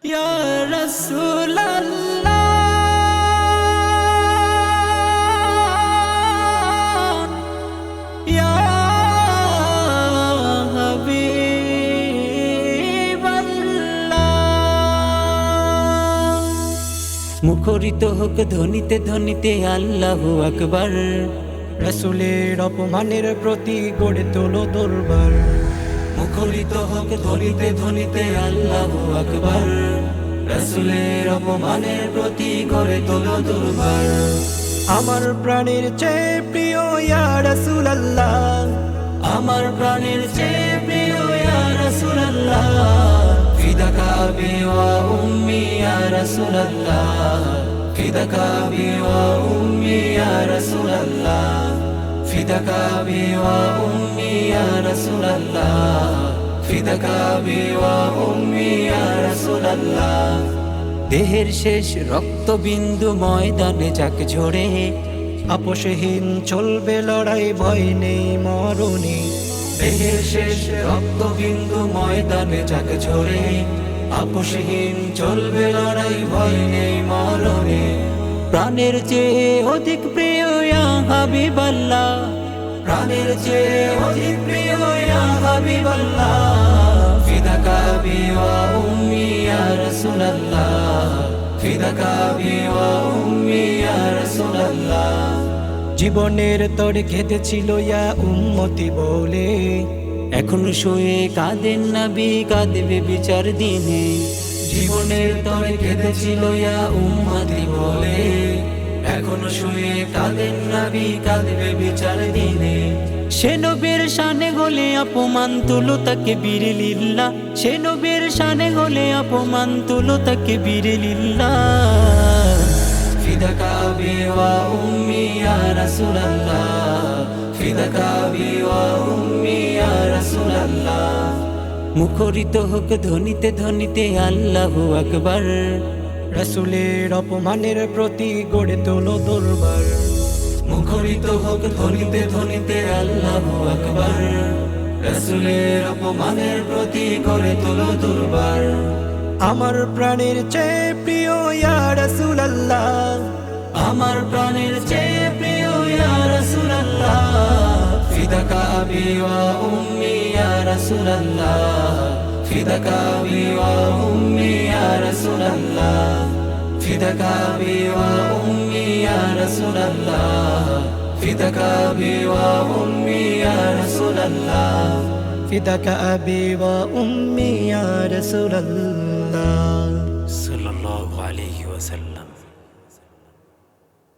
ইয়া রাসূলুল্লাহ ইয়া হাবিবাল্লাহ। মুখরিত হোক ধ্বনিতে ধ্বনিতে আল্লাহু আকবার। রাসূলের অপমানের প্রতি গড়ে তোলো দরবার। মুখরিত হোক ধ্বনিতে ধ্বনিতে আল্লাহু আকবার। রাসূলের অপমানের প্রতি গড়ে তোলো দরবার। আমার প্রাণের চেয়ে প্রিয় ইয়া রাসূলুল্লাহ, আমার প্রাণের চেয়ে প্রিয় ইয়া রাসূলুল্লাহ। ফিদাকা আবি ওয়া উম্মি ইয়া রাসূলুল্লাহ। ফিদাকা আবি ওয়া উম্মি ইয়া রাসূলুল্লাহ। ফিদাকা আবি ওয়া উম্মি ইয়া রাসূলুল্লাহ। ফিদাকা আবি ওয়া উম্মি ইয়া রাসূলুল্লাহ। দেহের শেষ রক্তবিন্দু ময়দানে যাক ঝরে। আপোষহীন চলবে লড়াই, ভয় নেই মরণে। দেহের শেষ রক্তবিন্দু ময়দানে যাক ঝরে। আপোষহীন চলবে লড়াই, ভয় নেই মরণে। প্রাণের চেয়ে অধিক প্রিয় ইয়া হাবিবাল্লাহ। প্রাণের চেয়ে অধিক প্রিয় ইয়া হাবিবাল্লাহ। ফিদাকা আবি ওয়া উম্মি ইয়া রাসূলুল্লাহ। ফিদাকা আবি ওয়া উম্মি ইয়া রাসূলুল্লাহ। জীবনের তরে খেতেছিল ইয়া উম্মতি বলে, এখন শুয়ে কাঁদেন নবী, কাঁদবে বিচার দিনে। জীবনের তরে কেঁদেছিল ইয়া উম্মতি বলে। এখন শুয়ে কাঁদেন নবী, কাঁদবে বিচার দিনে। সে নবীর শানে হলে অপমান তুলো তাকে বীরে লিল্লাহ। সে নবীর শানে হলে অপমান তুলো তাকে বীরে লিল্লাহ। ফিদাকা আবি ওয়া উম্মি ইয়া রাসূলুল্লাহ। ফিদাকা আবি ওয়া উম্মি ইয়া রাসূলুল্লাহ। মুখরিত হোক ধ্বনিতে ধ্বনিতে আল্লাহু আকবার। রাসূলের অপমানের প্রতি গড়ে তোলো দরবার। মুখরিত হোক ধ্বনিতে ধ্বনিতে আল্লাহু আকবার। রাসূলের অপমানের প্রতি গড়ে তোলো দরবার। আমার প্রাণের চেয়ে প্রিয় ইয়া রাসূলুল্লাহ, আমার প্রাণের চেয়ে প্রিয় ইয়া রাসূলুল্লাহ। ফিদাকা আবি ওয়া উম্মি ইয়া রাসূলুল্লাহ। ফিদাকা আবি ওয়া উম্মি ইয়া রাসূলুল্লাহ। ফিদাকা আবি ওয়া উম্মি ইয়া রাসূলুল্লাহ। ফিদাকা আবি ওয়া উম্মি ইয়া রাসূলুল্লাহ। ফিদাকা আবি ওয়া উম্মি ইয়া রাসূলুল্লাহ। সাল্লাল্লাহু আলাইহি ওয়াসাল্লাম।